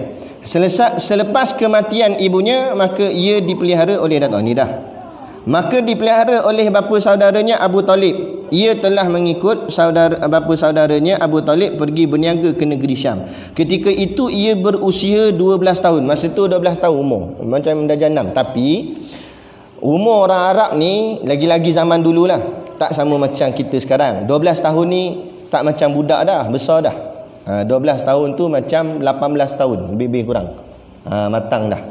Selepas kematian ibunya, maka ia dipelihara oleh Datuk ni dah. Maka dipelihara oleh bapa saudaranya Abu Talib. Ia telah mengikut bapa saudaranya Abu Talib pergi berniaga ke negeri Syam. Ketika itu ia berusia 12 tahun. Masa tu 12 tahun umur. Macam dah jenam. Tapi umur orang Arab ni lagi-lagi zaman dululah, tak sama macam kita sekarang. 12 tahun ni tak macam budak dah, besar dah. 12 tahun tu macam 18 tahun, lebih kurang. Matang dah.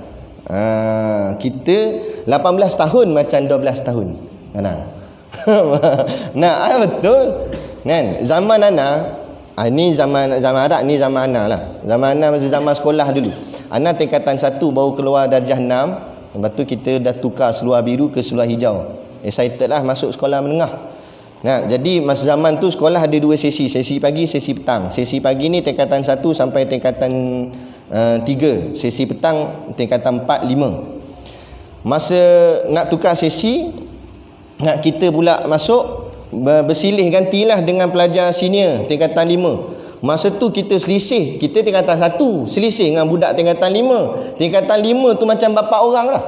Kita 18 tahun macam 12 tahun. Nah, betul. Kan? Zaman Ana, ni zaman Arab, ni zaman Ana lah. Zaman Ana masa zaman sekolah dulu. Ana tingkatan 1 baru keluar darjah 6. Lepas tu kita dah tukar seluar biru ke seluar hijau. Excited lah masuk sekolah menengah. Nah, jadi masa zaman tu sekolah ada 2 sesi. Sesi pagi, sesi petang. Sesi pagi ni tingkatan 1 sampai tingkatan 3. Sesi petang tingkatan 4, 5. Masa nak tukar sesi, nak kita pula masuk, bersilih gantilah dengan pelajar senior tingkatan 5. Masa tu kita selisih. Kita tingkatan 1 selisih dengan budak tingkatan 5. Tingkatan 5 tu macam bapa orang lah.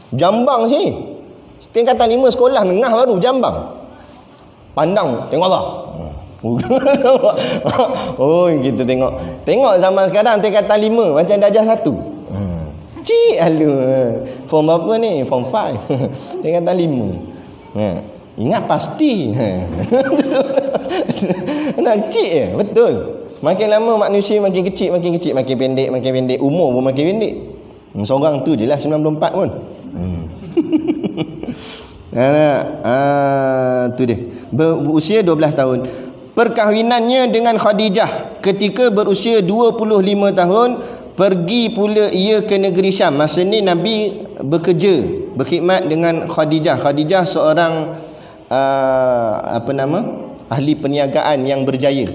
Jambang sini. Tingkatan 5 sekolah menengah baru jambang. Pandang, tengok apa? Oh, kita tengok zaman sekarang tingkatan 5 macam darjah 1. Cik halu. Form apa ni? Form 5. Tingkatan 5. Ingat pasti. Nak kecil je, betul. Makin lama manusia makin kecil, makin pendek, umur pun makin pendek. Seorang tu je lah 94 pun. Tu dia. Berusia 12 tahun. Perkahwinannya dengan Khadijah ketika berusia 25 tahun, pergi pula ia ke negeri Syam. Masa ni Nabi bekerja, berkhidmat dengan Khadijah. Khadijah seorang ahli perniagaan yang berjaya.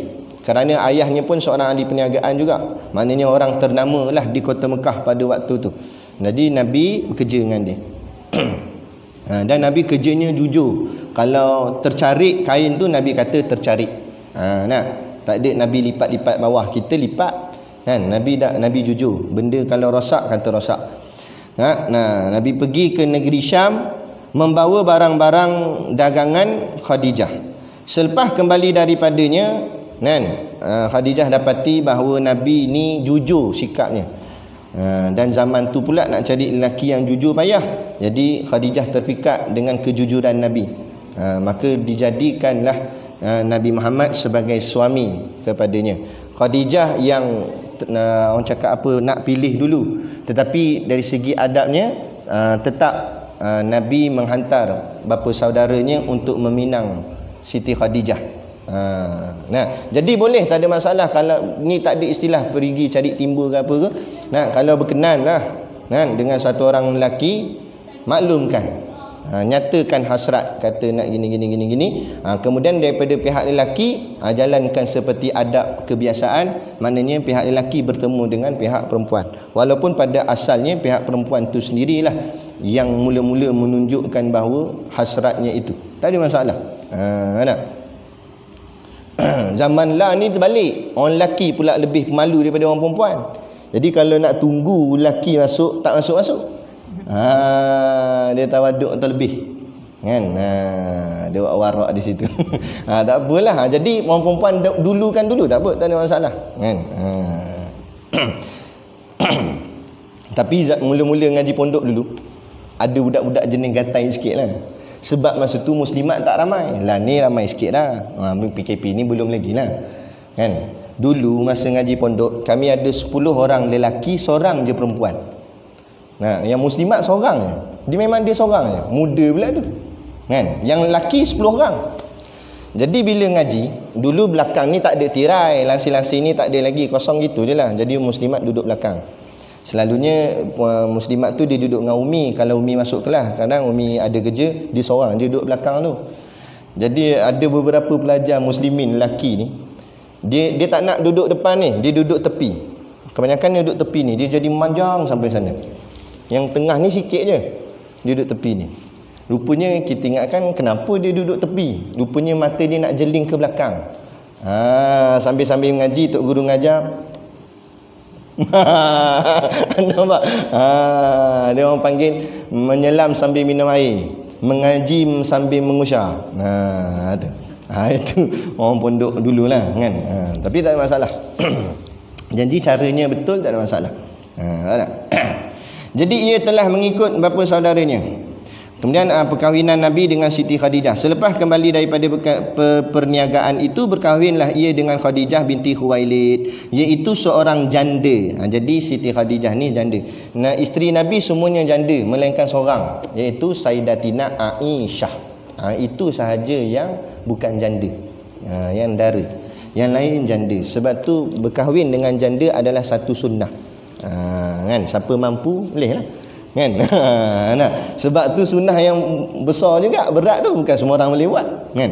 Kerana ayahnya pun seorang ahli perniagaan juga. Maknanya orang ternama lah di kota Mekah pada waktu tu. Jadi Nabi bekerja dengan dia. Dan Nabi kerjanya jujur. Kalau tercarik kain tu Nabi kata tercarik. Tak ada Nabi lipat-lipat bawah. Kita lipat kan. Nabi jujur. Benda kalau rosak kata rosak. Nabi pergi ke negeri Syam membawa barang-barang dagangan Khadijah. Selepas kembali daripadanya kan, Khadijah dapati bahawa Nabi ni jujur sikapnya. Dan zaman tu pula nak cari lelaki yang jujur payah. Jadi Khadijah terpikat dengan kejujuran Nabi. Maka dijadikanlah Nabi Muhammad sebagai suami kepadanya. Khadijah yang orang cakap apa, nak pilih dulu. Tetapi dari segi adabnya tetap Nabi menghantar bapa saudaranya untuk meminang Siti Khadijah. Jadi boleh, tak ada masalah. Kalau ni tak ada istilah pergi cari timba ke apa ke. Kalau berkenan lah dengan satu orang lelaki, maklumkan, nyatakan hasrat, kata nak gini. Kemudian daripada pihak lelaki jalankan seperti adab kebiasaan. Maknanya pihak lelaki bertemu dengan pihak perempuan, walaupun pada asalnya pihak perempuan tu sendirilah yang mula-mula menunjukkan bahawa hasratnya itu. Tak ada masalah. Zaman lah ni terbalik. Orang lelaki pula lebih malu daripada orang perempuan. Jadi kalau nak tunggu lelaki masuk, tak masuk-masuk, dia tawaduk terlebih kan. Dia warak di situ. Tak apalah. Jadi orang perempuan dulu tak apa, tak ada masalah kan. Tapi mula-mula ngaji pondok dulu, ada budak-budak jenis gatai sikit lah. Sebab masa tu muslimat tak ramai. Lah ni ramai sikit dah. PKP ni belum lagi lah kan. Dulu masa ngaji pondok, kami ada 10 orang lelaki, seorang je perempuan. Yang muslimat seorang je. Dia seorang je. Muda pula tu kan. Yang lelaki 10 orang. Jadi bila ngaji, dulu belakang ni tak ada tirai, langsi-langsi ni tak ada lagi, kosong gitu je lah. Jadi muslimat duduk belakang. Selalunya muslimat tu dia duduk dengan Umi. Kalau Umi masuk kelas, kadang Umi ada kerja, dia seorang dia duduk belakang tu. Jadi ada beberapa pelajar muslimin lelaki ni, dia tak nak duduk depan ni, dia duduk tepi. Kebanyakan dia duduk tepi ni, dia jadi memanjang sampai sana. Yang tengah ni sikit je, dia duduk tepi ni. Rupanya kita ingatkan kenapa dia duduk tepi. Rupanya mata dia nak jeling ke belakang. Sambil-sambil mengaji, tok guru ngajar. Nampak? Dia orang panggil menyelam sambil minum air, mengaji sambil mengusar. Itu orang pondok dululah kan. Tapi tak ada masalah. Jadi caranya betul, tak ada masalah. Jadi ia telah mengikut bapa saudaranya. Kemudian perkahwinan Nabi dengan Siti Khadijah. Selepas kembali daripada perniagaan itu, berkahwinlah ia dengan Khadijah binti Khuwailid, iaitu seorang janda. Jadi Siti Khadijah ni janda. Isteri Nabi semuanya janda, melainkan seorang, iaitu Sayyidatina Aisyah. Itu sahaja yang bukan janda, yang dara. Yang lain janda. Sebab tu berkahwin dengan janda adalah satu sunnah. Kan, siapa mampu boleh lah kan. Sebab tu sunnah yang besar juga, berat tu, bukan semua orang boleh buat kan.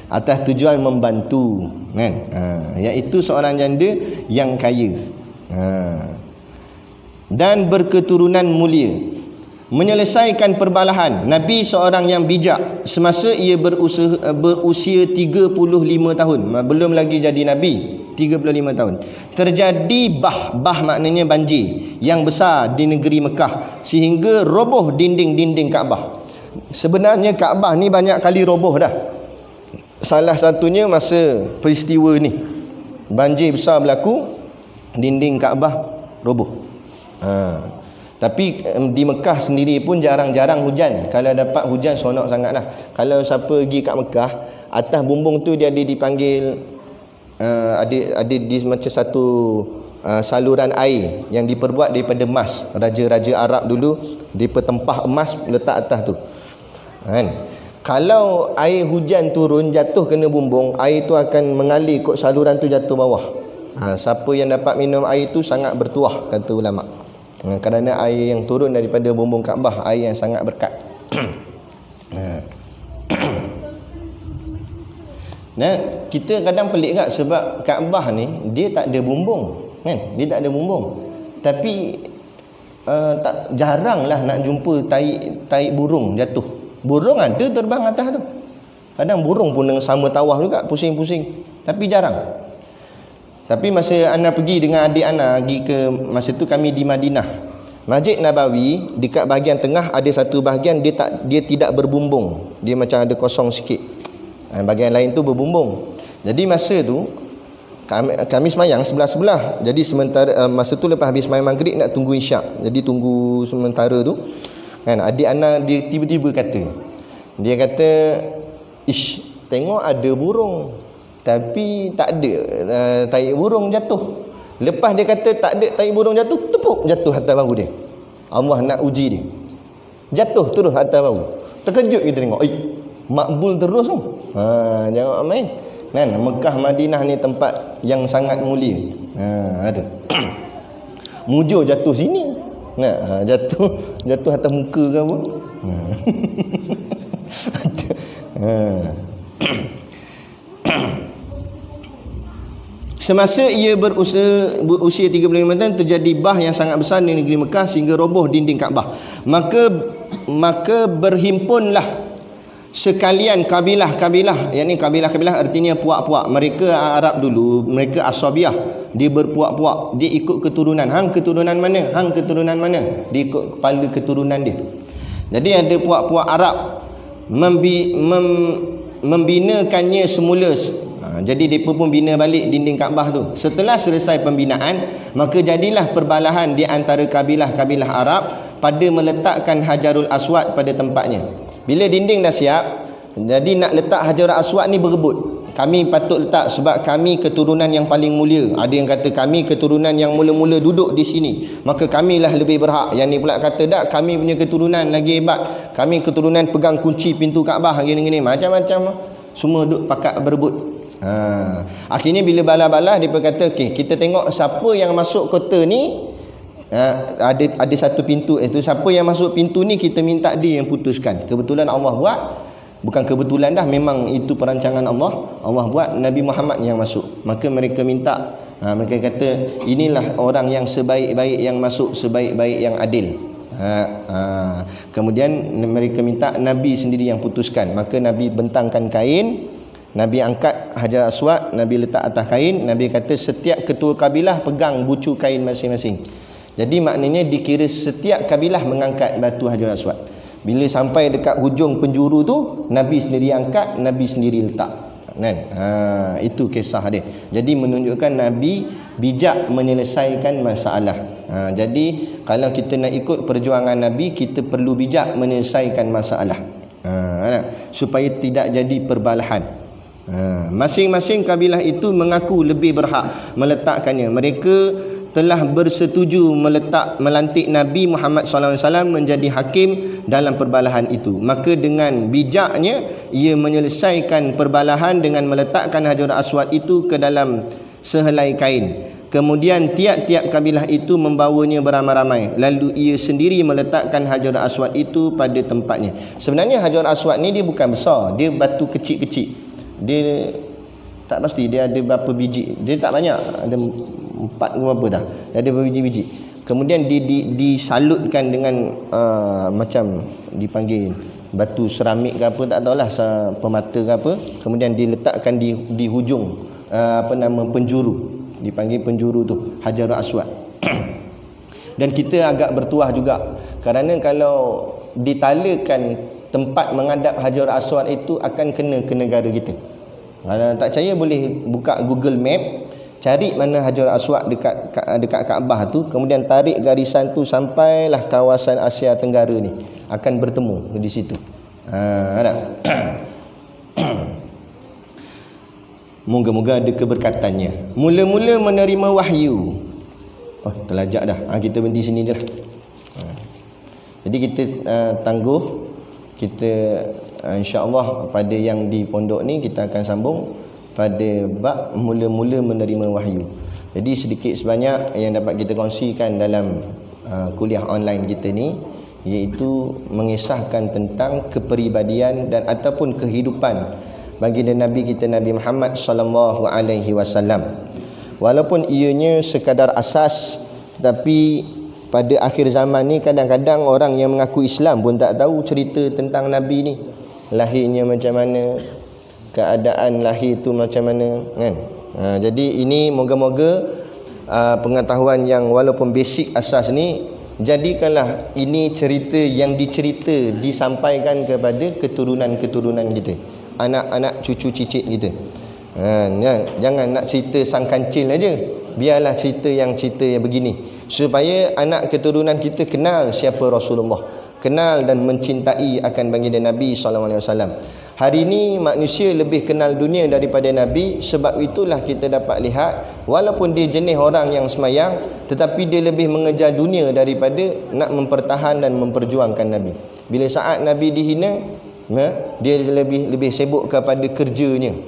Atas tujuan membantu kan. Iaitu seorang janda yang kaya dan berketurunan mulia, menyelesaikan perbalahan. Nabi seorang yang bijak semasa ia berusia 35 tahun, belum lagi jadi Nabi. 35 tahun. Terjadi bah maknanya banjir yang besar di negeri Mekah sehingga roboh dinding-dinding Kaabah. Sebenarnya Kaabah ni banyak kali roboh dah. Salah satunya masa peristiwa ni. Banjir besar berlaku, dinding Kaabah roboh. Tapi di Mekah sendiri pun jarang-jarang hujan. Kalau dapat hujan seronok sangatlah. Kalau siapa pergi kat Mekah, atas bumbung tu dia ada dipanggil ada di macam satu saluran air yang diperbuat daripada emas. Raja-raja Arab dulu depa tempah emas letak atas tu kan. Kalau air hujan turun jatuh kena bumbung, air tu akan mengalir ikut saluran tu jatuh bawah. Siapa yang dapat minum air tu sangat bertuah, kata ulama. Kerana air yang turun daripada bumbung Kaabah air yang sangat berkat. Nah, kita kadang pelik tak sebab Kaabah ni dia tak ada bumbung, kan? Dia tak ada bumbung. Tapi jaranglah nak jumpa taik burung jatuh. Burung ada terbang atas tu. Kadang burung pun dengan sama tawaf juga, pusing-pusing. Tapi jarang. Tapi masa Ana pergi dengan adik Ana, pergi ke, masa tu kami di Madinah. Masjid Nabawi dekat bahagian tengah ada satu bahagian dia tidak berbumbung. Dia macam ada kosong sikit. Bahagian lain tu berbumbung. Jadi masa tu kami semayang sebelah-sebelah. Jadi sementara masa tu lepas habis semayang maghrib nak tunggu isyak. Jadi tunggu sementara tu kan, adik anak dia tiba-tiba kata, dia kata, ish, tengok ada burung tapi tak ada taik burung jatuh. Lepas dia kata tak ada taik burung jatuh, tepuk jatuh atas bahu dia. Allah nak uji dia. Jatuh terus atas bahu. Terkejut kita tengok, makbul terus tu. Jangan main. Kan, Mekah Madinah ni tempat yang sangat mulia. Ada. Mujur jatuh sini. Nah, jatuh atas muka ke apa? Semasa ia berusia 35 tahun, terjadi bah yang sangat besar di negeri Mekah sehingga roboh dinding Kaabah. Maka berhimpunlah sekalian kabilah-kabilah, yakni kabilah-kabilah artinya puak-puak. Mereka Arab dulu, mereka Asabiah, dia berpuak-puak, dia ikut keturunan. Hang keturunan mana? Hang keturunan mana? Dia ikut kepala keturunan dia. Jadi ada puak-puak Arab membinakannya semula. Jadi mereka pun bina balik dinding Kaabah tu. Setelah selesai pembinaan, maka jadilah perbalahan di antara kabilah-kabilah Arab pada meletakkan Hajarul Aswad pada tempatnya. Bila dinding dah siap, jadi nak letak Hajarul Aswad ni berebut. Kami patut letak sebab kami keturunan yang paling mulia. Ada yang kata kami keturunan yang mula-mula duduk di sini, maka kamilah lebih berhak. Yang ni pula kata tak, kami punya keturunan lagi hebat. Kami keturunan pegang kunci pintu Kaabah gini-gini. Macam-macam. Semua duduk pakat berebut. Akhirnya bila bala-bala dia kata, okey, kita tengok siapa yang masuk kota ni. Ada satu pintu itu, siapa yang masuk pintu ni kita minta dia yang putuskan. Kebetulan Allah buat, bukan kebetulan dah, memang itu perancangan Allah. Allah buat Nabi Muhammad yang masuk. Maka mereka minta, mereka kata inilah orang yang sebaik-baik yang masuk, sebaik-baik yang adil. Kemudian mereka minta Nabi sendiri yang putuskan. Maka Nabi bentangkan kain, Nabi angkat Hajar Aswad, Nabi letak atas kain. Nabi kata setiap ketua kabilah pegang bucu kain masing-masing. Jadi maknanya dikira setiap kabilah mengangkat batu Hajar Aswad. Bila sampai dekat hujung penjuru tu, Nabi sendiri angkat, Nabi sendiri letak. Kan? Itu kisah dia. Jadi menunjukkan Nabi bijak menyelesaikan masalah. Jadi kalau kita nak ikut perjuangan Nabi, kita perlu bijak menyelesaikan masalah. Supaya tidak jadi perbalahan. Masing-masing kabilah itu mengaku lebih berhak meletakkannya. Mereka telah bersetuju melantik Nabi Muhammad SAW menjadi hakim dalam perbalahan itu. Maka dengan bijaknya ia menyelesaikan perbalahan dengan meletakkan Hajar Aswad itu ke dalam sehelai kain. Kemudian tiap-tiap kabilah itu membawanya beramai-ramai. Lalu ia sendiri meletakkan Hajar Aswad itu pada tempatnya. Sebenarnya Hajar Aswad ni dia bukan besar, dia batu kecil-kecil. Dia tak pasti dia ada berapa biji. Dia tak banyak, ada 4 ke berapa dah. Dia ada biji-biji. Kemudian disalutkan dengan macam dipanggil batu seramik ke apa, tak tahulah, pemata ke apa. Kemudian diletakkan di hujung penjuru. Dipanggil penjuru tu Hajar Aswad. Dan kita agak bertuah juga, kerana kalau ditalakan tempat menghadap Hajar Aswad itu akan kena ke negara kita. Kalau tak percaya boleh buka Google Map, cari mana Hajar Aswad dekat Kaabah tu, kemudian tarik garisan tu sampailah kawasan Asia Tenggara ni, akan bertemu di situ. Moga-moga ada keberkatannya. Mula-mula menerima wahyu. Terlajak dah. Kita berhenti sini je lah. Jadi kita tangguh. Kita insya-Allah pada yang di pondok ni kita akan sambung pada bab mula-mula menerima wahyu. Jadi sedikit sebanyak yang dapat kita kongsikan dalam kuliah online kita ni, iaitu mengisahkan tentang kepribadian dan ataupun kehidupan baginda Nabi kita Nabi Muhammad sallallahu alaihi wasallam. Walaupun ianya sekadar asas, tetapi pada akhir zaman ni kadang-kadang orang yang mengaku Islam pun tak tahu cerita tentang Nabi ni. Lahirnya macam mana, keadaan lahir tu macam mana, kan? Jadi ini moga-moga pengetahuan yang walaupun basic asas ni, jadikanlah ini cerita yang dicerita disampaikan kepada keturunan-keturunan kita, anak-anak cucu cicit kita. Jangan nak cerita sang kancil aja. Biarlah cerita yang begini, supaya anak keturunan kita kenal siapa Rasulullah, kenal dan mencintai akan baginda Nabi SAW. Hari ini manusia lebih kenal dunia daripada Nabi. Sebab itulah kita dapat lihat, walaupun dia jenis orang yang semayang, tetapi dia lebih mengejar dunia daripada nak mempertahan dan memperjuangkan Nabi. Bila saat Nabi dihina, dia lebih sibuk kepada kerjanya,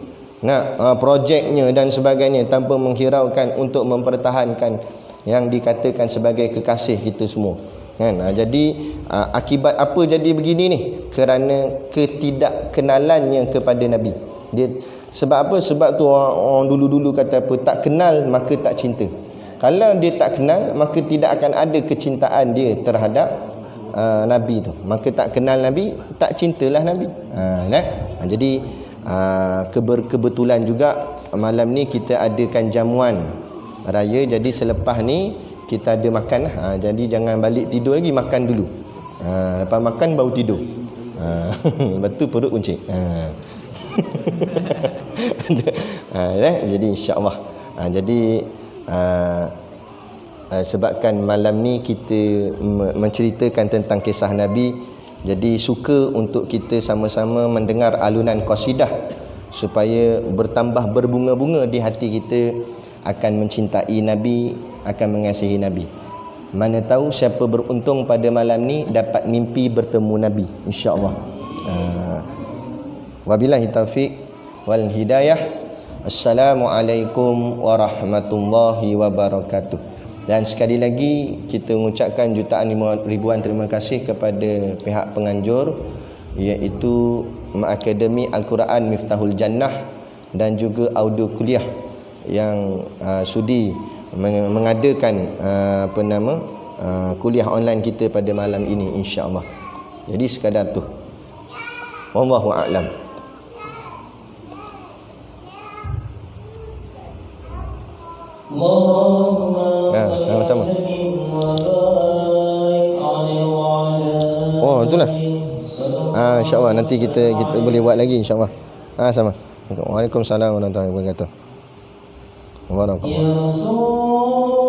projeknya dan sebagainya, tanpa menghiraukan untuk mempertahankan yang dikatakan sebagai kekasih kita semua, kan? Jadi akibat apa jadi begini ni? Kerana ketidakkenalannya kepada Nabi. Sebab apa? Sebab tu orang dulu-dulu kata apa? Tak kenal maka tak cinta. Kalau dia tak kenal, maka tidak akan ada kecintaan dia terhadap Nabi tu. Maka tak kenal Nabi, tak cintalah Nabi. Jadi kebetulan juga malam ni kita adakan jamuan raya. Jadi selepas ni kita ada makan lah. Jadi jangan balik tidur lagi, makan dulu. Lepas makan baru tidur. Lepas tu perut kuncit. Jadi insya-Allah. Jadi sebabkan malam ni kita menceritakan tentang kisah Nabi, jadi suka untuk kita sama-sama mendengar alunan qasidah supaya bertambah berbunga-bunga di hati kita akan mencintai Nabi, akan mengasihi Nabi. Mana tahu siapa beruntung pada malam ni dapat mimpi bertemu Nabi, insya-Allah. Wabillahi taufik wal hidayah. Assalamualaikum warahmatullahi wabarakatuh. Dan sekali lagi kita mengucapkan jutaan ribuan terima kasih kepada pihak penganjur, iaitu Akademi Al-Quran Miftahul Jannah dan juga audio kuliah yang sudi mengadakan kuliah online kita pada malam ini, insya-Allah. Jadi sekadar tu. Wallahu a'lam. Sama-sama. Oh, itulah. Insya-Allah nanti kita boleh buat lagi, insya-Allah. Sama. Waalaikumsalam warahmatullahi wabarakatuh. Waalaikumsalam.